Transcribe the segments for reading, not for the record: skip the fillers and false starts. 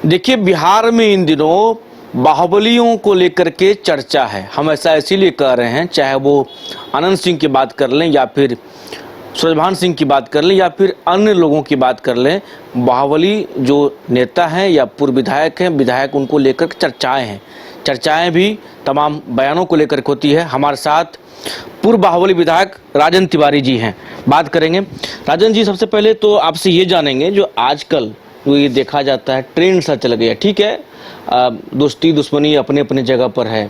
देखिए, बिहार में इन दिनों बाहुबलियों को लेकर के चर्चा है। हम ऐसा इसीलिए कह रहे हैं, चाहे वो अनंत सिंह की बात कर लें या फिर सूरजभान सिंह की बात कर लें या फिर अन्य लोगों की बात कर लें। बाहुबली जो नेता हैं या पूर्व विधायक हैं, विधायक उनको लेकर चर्चाएं हैं। चर्चाएं भी तमाम बयानों को लेकर होती है। हमारे साथ पूर्व बाहुबली विधायक राजन तिवारी जी हैं, बात करेंगे। राजन जी, सबसे पहले तो आपसे ये जानेंगे, जो आजकल जो ये देखा जाता है ट्रेंड सा चल गया, ठीक है, दोस्ती दुश्मनी अपने अपने जगह पर है,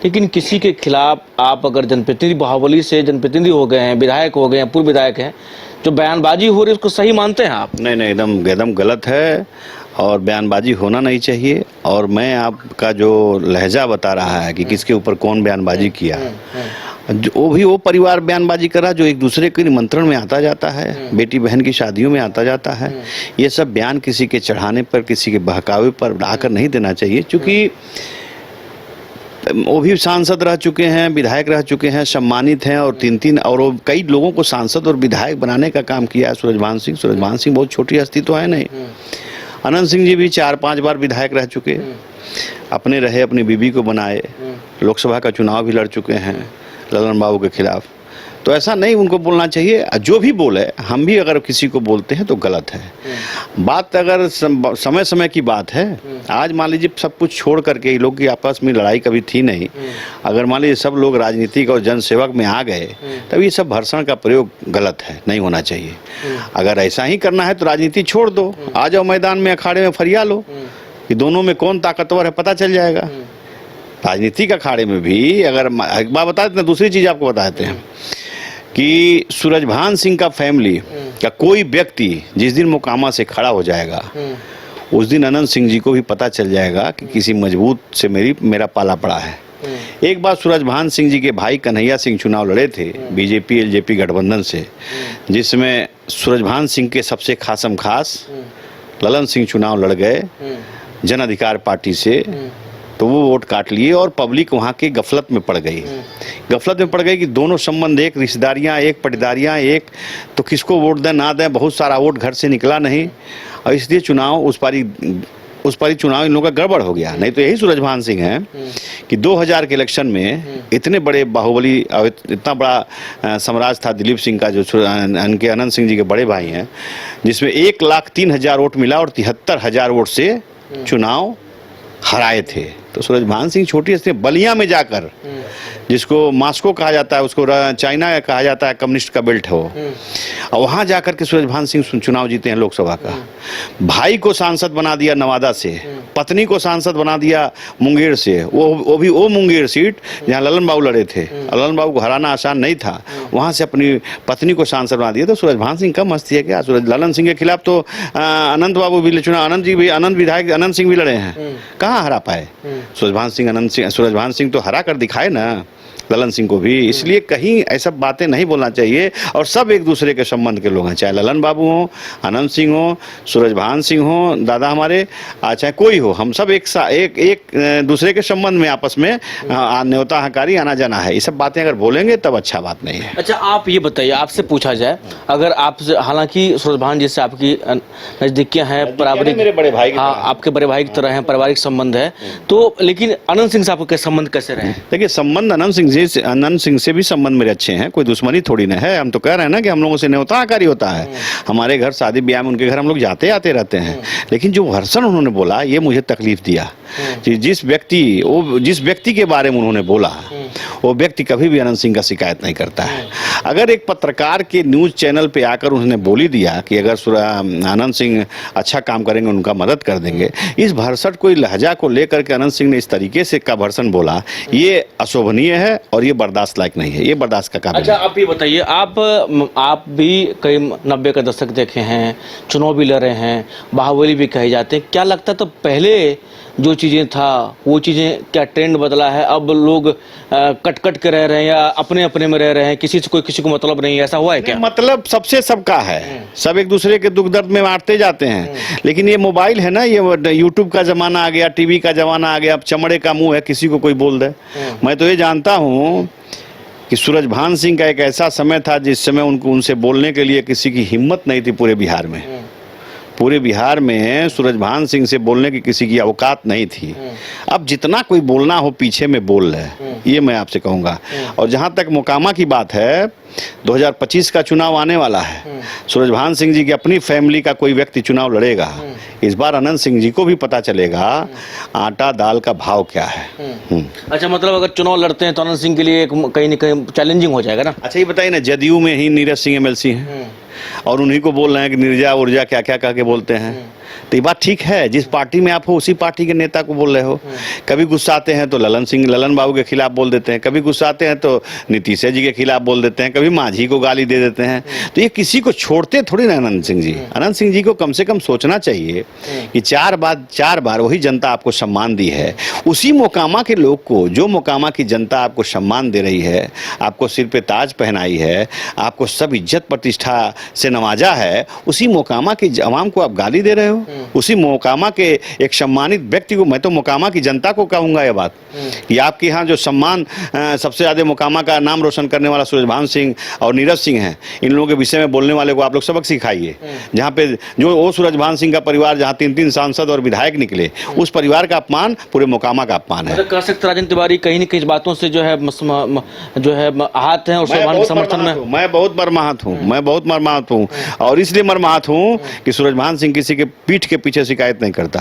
लेकिन किसी के खिलाफ आप अगर जनप्रतिनिधि, बाहुबली से जनप्रतिनिधि हो गए हैं, विधायक हो गए हैं, पूर्व विधायक हैं, जो बयानबाजी हो रही है उसको सही मानते हैं आप? नहीं, एकदम गलत है और बयानबाजी होना नहीं चाहिए। और मैं आपका जो लहजा बता रहा है कि किसके ऊपर कौन बयानबाजी किया, वो परिवार बयानबाजी करा जो एक दूसरे के निमंत्रण में आता जाता है, बेटी बहन की शादियों में आता जाता है। ये सब बयान किसी के चढ़ाने पर, किसी के बहकावे पर आकर नहीं देना चाहिए, क्योंकि वो भी सांसद रह चुके हैं, विधायक रह चुके हैं, सम्मानित हैं और तीन और वो कई लोगों को सांसद और विधायक बनाने का काम किया है सूरजभान सिंह बहुत छोटी हस्ती तो है नहीं। अनंत सिंह जी भी 4-5 बार विधायक रह चुके, अपने रहे, अपनी बीबी को बनाए, लोकसभा का चुनाव भी लड़ चुके हैं ललन बाबू के खिलाफ। तो ऐसा नहीं उनको बोलना चाहिए। जो भी बोले, हम भी अगर किसी को बोलते हैं तो गलत है। बात अगर समय समय की बात है, आज मान लीजिए सब कुछ छोड़ करके, लोग की आपस में लड़ाई कभी थी नहीं, अगर मान लीजिए सब लोग राजनीतिक और जनसेवक में आ गए, तब ये सब भर्षण का प्रयोग गलत है, नहीं होना चाहिए। अगर ऐसा ही करना है तो राजनीति छोड़ दो, आ जाओ मैदान में, अखाड़े में फरिया लो कि दोनों में कौन ताकतवर है, पता चल जाएगा। राजनीतिक अखाड़े में भी अगर एक बात बता देते हैं, दूसरी चीज आपको बताते हैं कि सूरजभान सिंह का फैमिली का कोई व्यक्ति जिस दिन मोकामा से खड़ा हो जाएगा, उस दिन अनंत सिंह जी को भी पता चल जाएगा कि किसी मजबूत से मेरा पाला पड़ा है। एक बार सूरजभान सिंह जी के भाई कन्हैया सिंह चुनाव लड़े थे बीजेपी एलजेपी गठबंधन से, जिसमें सूरजभान सिंह के सबसे खासम खास ललन सिंह चुनाव लड़ गए जन अधिकार पार्टी से, तो वो वोट काट लिए और पब्लिक वहाँ के गफलत में पड़ गई कि दोनों संबंध एक, रिश्तेदारियाँ एक, पटीदारियाँ एक, तो किसको वोट दें ना दें, बहुत सारा वोट घर से निकला नहीं और इसलिए चुनाव उस पारी चुनाव इन लोगों का गड़बड़ हो गया। नहीं तो यही सूरजभान सिंह है कि 2000 के इलेक्शन में इतने बड़े बाहुबली, इतना बड़ा साम्राज्य था दिलीप सिंह का, जो उनके अनंत सिंह जी के बड़े भाई हैं, जिसमें 1,03,000 वोट मिला और 73,000 वोट से चुनाव हराए थे। तो सूरजभान सिंह छोटी हस्ती बलिया में जाकर, जिसको मास्को कहा जाता है, उसको चाइना कहा जाता है, कम्युनिस्ट का बेल्ट है वो, और वहां जाकर के सूरजभान सिंह चुनाव जीते हैं लोकसभा का। भाई को सांसद बना दिया नवादा से, पत्नी को सांसद बना दिया मुंगेर से, वो मुंगेर सीट जहां ललन बाबू लड़े थे, ललन बाबू को हराना आसान नहीं था, वहां से अपनी पत्नी को सांसद बना दिया। तो सूरजभान सिंह कम हस्ती है क्या? ललन सिंह के खिलाफ तो अनंत बाबू भी चुनाव, अनंत विधायक अनंत सिंह भी लड़े हैं, कहाँ हरा पाए? सूरजभान सिंह तो हरा कर दिखाए ना ललन सिंह को भी। इसलिए कहीं ऐसा बातें नहीं बोलना चाहिए। और सब एक दूसरे के संबंध के लोग हैं, चाहे ललन बाबू हो, अनंत सिंह हो, सूरजभान सिंह हो, दादा हमारे, चाहे कोई हो, हम सब एक दूसरे के संबंध में आपस में न्योता हकारी आना जाना है। ये सब बातें अगर बोलेंगे तब अच्छा बात नहीं है। अच्छा, आप ये बताइए, आपसे पूछा जाए, अगर आपसे, हालांकि सूरजभान जी से आपकी नजदीकियां हैं, पारिवारिक, मेरे बड़े भाई, हाँ, आपके बड़े भाई की तरह हैं, पारिवारिक संबंध है, तो लेकिन अनंत सिंह से आपके संबंध कैसे रहे? देखिए, संबंध अनंत सिंह से भी संबंध मेरे अच्छे हैं, कोई दुश्मनी थोड़ी ना है। हम तो कह रहे हैं ना कि हम लोगों से न्योताकारी होता है, हमारे घर शादी ब्याह में उनके घर हम लोग जाते आते रहते हैं। लेकिन जो भर्षण उन्होंने बोला, ये मुझे तकलीफ दिया कि जिस व्यक्ति के बारे में उन्होंने बोला, वो व्यक्ति कभी भी अनंत सिंह का शिकायत नहीं करता है। अगर एक पत्रकार के न्यूज चैनल पे आकर उन्होंने बोली दिया कि अगर अनंत सिंह अच्छा काम करेंगे उनका मदद कर देंगे, इस भरसट कोई लहजा को लेकर के अनंत सिंह ने इस तरीके से का भर्षण बोला, ये अशोभनीय है और ये बर्दाश्त लायक नहीं है, ये बर्दाश्त का काबिल। अच्छा, आप ये बताइए, आप भी कई 90 का दशक देखे हैं, चुनाव भी लड़े हैं, बाहुबली भी कहे जाते हैं, क्या लगता तो पहले जो चीज़ें था वो चीज़ें, क्या ट्रेंड बदला है? अब लोग कट के रह रहे हैं या अपने अपने में रह रहे हैं, किसी को मतलब नहीं, ऐसा हुआ है क्या? मतलब सबसे सबका है, सब एक दूसरे के दुख दर्द में बांटते जाते हैं। लेकिन ये मोबाइल है ना, ये यूट्यूब का जमाना आ गया, टीवी का जमाना आ गया, अब चमड़े का मुंह है, किसी को कोई बोल दे। मैं तो ये जानता हूँ कि सूरजभान सिंह का एक ऐसा समय था जिस समय उनसे बोलने के लिए किसी की हिम्मत नहीं थी पूरे बिहार में। पूरे बिहार में सूरजभान सिंह से बोलने की किसी की औकात नहीं थी। अब जितना कोई बोलना हो पीछे में बोल रहे, ये मैं आपसे कहूँगा। और जहाँ तक मोकामा की बात है, 2025 का चुनाव आने वाला है। सूरजभान सिंह जी की अपनी फैमिली का कोई व्यक्ति चुनाव लड़ेगा। इस बार अनंत सिंह जी को भी पता चलेगा आटा दाल का भाव क्या है। अच्छा, मतलब अगर चुनाव लड़ते हैं तो अनंत सिंह के लिए कहीं ना कहीं चैलेंजिंग हो जाएगा ना। अच्छा, ये बताइए ना, जदयू में ही नीरज सिंह एमएलसी हैं और उन्हीं को बोल रहे हैं कि निर्जा उर्जा क्या क्या कह के बोलते हैं। तो ये बात ठीक है, जिस पार्टी में आप हो उसी पार्टी के नेता को बोल रहे हो। कभी गुस्साते हैं तो ललन बाबू के खिलाफ बोल देते हैं, कभी गुस्साते हैं तो नीतीश जी के खिलाफ बोल देते हैं, कभी माझी को गाली दे देते हैं। तो ये किसी को छोड़ते थोड़ी ना अनंत सिंह जी। अनंत सिंह जी को कम से कम सोचना चाहिए कि चार बार वही जनता आपको सम्मान दी है। उसी मोकामा के लोग को, जो मोकामा की जनता आपको सम्मान दे रही है, आपको सिर पे ताज पहनाई है, आपको सब इज्जत प्रतिष्ठा से नवाजा है, उसी मोकामा की आवाम को आप गाली दे रहे हो। उसी मोकामा के एक सम्मानित व्यक्ति को, मैं तो मोकामा की जनता को कहूंगा ये बात कि आपके यहाँ जो सम्मान सबसे ज्यादा मोकामा का नाम रोशन करने वाला सूरजभान सिंह और नीरज सिंह हैं, इन लोगों के विषय में बोलने वाले को आप लोग सबक सिखाइए। जहाँ पे जो वो सूरजभान सिंह का परिवार, जहाँ 3 सांसद और विधायक निकले, उस परिवार का अपमान पूरे मोकामा का अपमान है। कह सकते राजेंद्र तिवारी कहीं न कहीं बातों से जो है आहत हैं और सूरजभान के समर्थन में। मैं बहुत मर्माहत हूँ और इसलिए मर्माहत हूँ कि सूरजभान सिंह किसी के पीठ के पीछे शिकायत नहीं करता,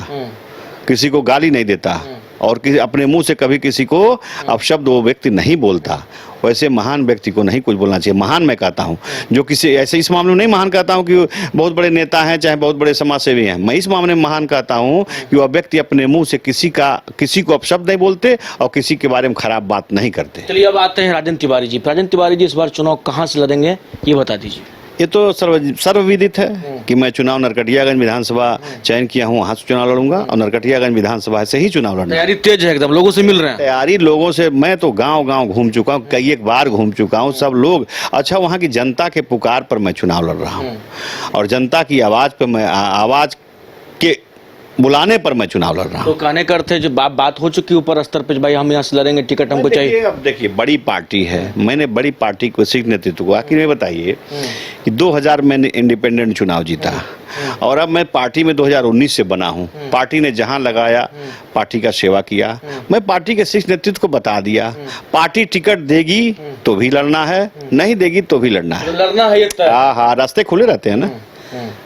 किसी को गाली नहीं देता और अपने मुंह से कभी किसी को अपशब्द वो व्यक्ति नहीं बोलता। वैसे महान व्यक्ति को नहीं कुछ बोलना चाहिए। महान मैं कहता हूँ, जो किसी ऐसे इस मामले में नहीं महान कहता हूँ कि बहुत बड़े नेता हैं चाहे बहुत बड़े समाज सेवी हैं। मैं इस मामले में महान कहता हूँ कि वह व्यक्ति अपने मुंह से किसी को अपशब्द नहीं बोलते और किसी के बारे में खराब बात नहीं करते। चलिए अब आते हैं राजेंद्र तिवारी जी। राजेंद्र तिवारी जी इस बार चुनाव कहाँ से लड़ेंगे ये बता दीजिए। ये तो सर्वविदित है कि मैं चुनाव नरकटियागंज विधानसभा चयन किया हूँ, वहाँ से चुनाव लड़ूंगा और नरकटियागंज विधानसभा से ही चुनाव लड़ूंगा। तैयारी तेज है एकदम, लोगों से मिल रहे हैं। तैयारी लोगों से, मैं तो गांव घूम चुका हूँ, कई एक बार घूम चुका हूँ। सब लोग, अच्छा, वहाँ की जनता के पुकार पर मैं चुनाव लड़ रहा हूँ और जनता की आवाज पर मैं, आवाज के बुलाने पर मैं चुनाव लड़ रहा हूँ। तो कहने का अर्थ है जो बात हो चुकी ऊपर स्तर पे, भाई हम यहाँ से लड़ेंगे, टिकट हमको चाहिए। अब देखिए, बड़ी पार्टी है, मैंने बड़ी पार्टी को शीर्ष नेतृत्व को आखिर में बताइए कि 2000 मैंने इंडिपेंडेंट चुनाव जीता और अब मैं पार्टी में 2019 से बना हूँ। पार्टी ने जहाँ लगाया पार्टी का सेवा किया। मैं पार्टी के शीर्ष नेतृत्व को बता दिया, पार्टी टिकट देगी तो भी लड़ना है, नहीं देगी तो भी लड़ना है। लड़ना है। हाँ, रास्ते खुले रहते हैं ना,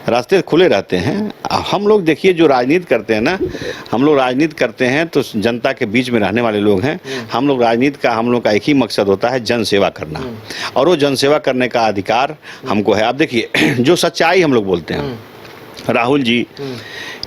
रास्ते खुले रहते हैं। हम लोग देखिए, जो राजनीति करते हैं ना, हम लोग राजनीति करते हैं तो जनता के बीच में रहने वाले लोग हैं। हम लोग राजनीति का, हम लोग का एक ही मकसद होता है, जन सेवा करना, और वो जन सेवा करने का अधिकार हमको है। आप देखिए, जो सच्चाई हम लोग बोलते हैं, राहुल जी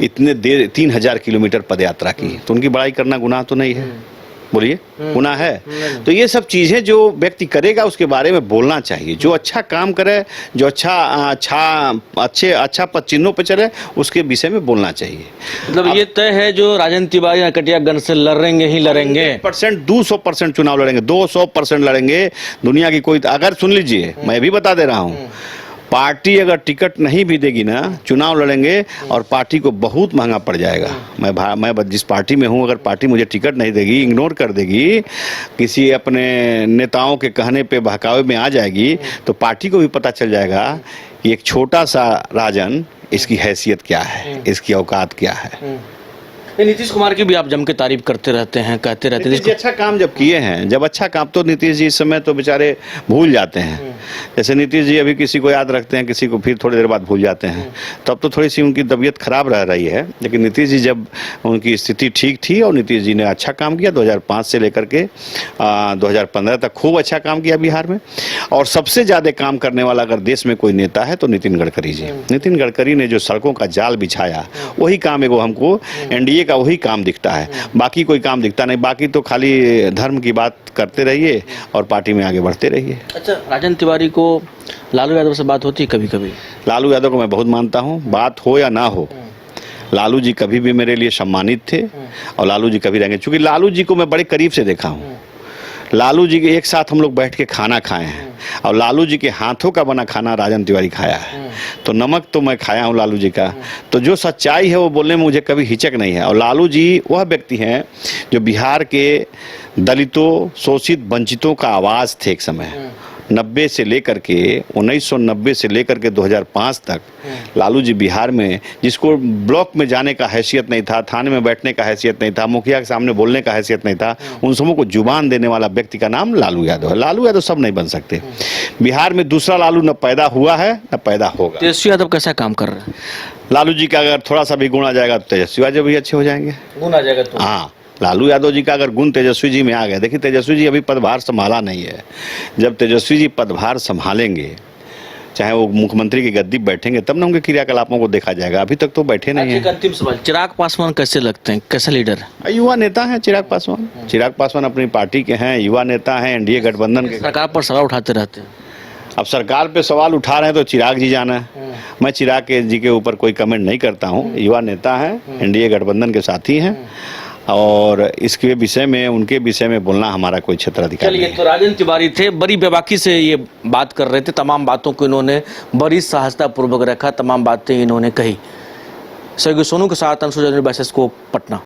इतने देर 3000 किलोमीटर पदयात्रा की, तो उनकी बड़ाई करना गुनाह तो नहीं है? बोलिए, गुनाह है? तो ये सब चीजें जो व्यक्ति करेगा उसके बारे में बोलना चाहिए। जो अच्छा काम करे, जो अच्छा पद चिन्हों पे चले, उसके विषय में बोलना चाहिए। मतलब ये तय है जो राजेंद्र तिवारी नरकटियागंज से लड़ेंगे ही लड़ेंगे। 200% चुनाव लड़ेंगे, 200% लड़ेंगे। दुनिया की कोई, अगर सुन लीजिए, मैं भी बता दे रहा हूँ, पार्टी अगर टिकट नहीं भी देगी ना, चुनाव लड़ेंगे और पार्टी को बहुत महंगा पड़ जाएगा। मैं जिस पार्टी में हूँ, अगर पार्टी मुझे टिकट नहीं देगी, इग्नोर कर देगी, किसी अपने नेताओं के कहने पे बहकावे में आ जाएगी, तो पार्टी को भी पता चल जाएगा कि एक छोटा सा राजन, इसकी हैसियत क्या है, इसकी औकात क्या है। नीतीश कुमार की भी आप जम के तारीफ करते रहते हैं, कहते रहते हैं। नीतीश जी अच्छा काम जब किए हैं, जब अच्छा काम, तो नीतीश जी इस समय तो बेचारे भूल जाते हैं। जैसे नीतीश जी अभी किसी को याद रखते हैं, किसी को फिर थोड़ी देर बाद भूल जाते हैं। तब तो थोड़ी सी उनकी तबीयत खराब रह रही है, लेकिन नीतीश जी जब उनकी स्थिति ठीक थी और नीतीश जी ने अच्छा काम किया, 2005 से लेकर के 2015 तक खूब अच्छा काम किया बिहार में। और सबसे ज़्यादा काम करने वाला अगर देश में कोई नेता है तो नितिन गडकरी जी। नितिन गडकरी ने जो सड़कों का जाल बिछाया, वही काम एगो हमको एनडीए का वही काम दिखता है, बाकी कोई काम दिखता नहीं। बाकी तो खाली धर्म की बात करते रहिए और पार्टी में आगे बढ़ते रहिए। अच्छा, राजेंद्र तिवारी को लालू यादव से बात होती है कभी कभी? लालू यादव को मैं बहुत मानता हूँ, बात हो या ना हो, लालू जी कभी भी मेरे लिए सम्मानित थे और लालू जी कभी रहेंगे। क्योंकि लालू जी को मैं बड़े करीब से देखा हूँ। लालू जी के एक साथ हम लोग बैठ के खाना खाए हैं और लालू जी के हाथों का बना खाना राजेंद्र तिवारी खाया है। तो नमक तो मैं खाया हूँ लालू जी का। तो जो सच्चाई है वो बोलने में मुझे कभी हिचक नहीं है। और लालू जी वह व्यक्ति हैं जो बिहार के दलितों, शोषित, वंचितों का आवाज़ थे एक समय। 90 से लेकर के 1990 से लेकर के 2005 तक लालू जी बिहार में, जिसको ब्लॉक में जाने का हैसियत नहीं था, थाने में बैठने का हैसियत नहीं था, मुखिया के सामने बोलने का हैसियत नहीं था, उन सबों को जुबान देने वाला व्यक्ति का नाम लालू यादव है। लालू यादव सब नहीं बन सकते। बिहार में दूसरा लालू न पैदा हुआ है न पैदा होगा। तेजस्वी यादव कैसा काम कर रहे हैं? लालू जी का अगर थोड़ा सा भी गुण आ जाएगा तो तेजस्वी यादव भी अच्छे हो जाएंगे। गुण आ जाएगा तो हाँ, लालू यादव जी का अगर गुण तेजस्वी जी में आ गया, देखिए तेजस्वी जी अभी पदभार संभाला नहीं है। जब तेजस्वी जी पदभार संभालेंगे, चाहे वो मुख्यमंत्री की गद्दी बैठेंगे, तब ना उनके क्रियाकलापों को देखा जाएगा। अभी तक तो बैठे नहीं एक है। अंतिम सवाल, चिराग पासवान कैसे लगते हैं, कैसा लीडर है? युवा नेता हैं चिराग पासवान। चिराग पासवान अपनी पार्टी के हैं, युवा नेता हैं, एनडीए गठबंधन के। सरकार पर सवाल उठाते रहते हैं। अब सरकार पे सवाल उठा रहे हैं तो चिराग जी जाना है। मैं चिराग जी के ऊपर कोई कमेंट नहीं करता हूँ। युवा नेता हैं, एनडीए गठबंधन के साथी हैं, और इसके विषय में, उनके विषय में बोलना हमारा कोई क्षेत्राधिकार नहीं चलिए, है। तो राजेंद्र तिवारी थे, बड़ी बेबाकी से ये बात कर रहे थे, तमाम बातों को इन्होंने बड़ी सहजता पूर्वक रखा, तमाम बातें इन्होंने कही। सहयोगी सोनू के साथ अंशुल को पटना।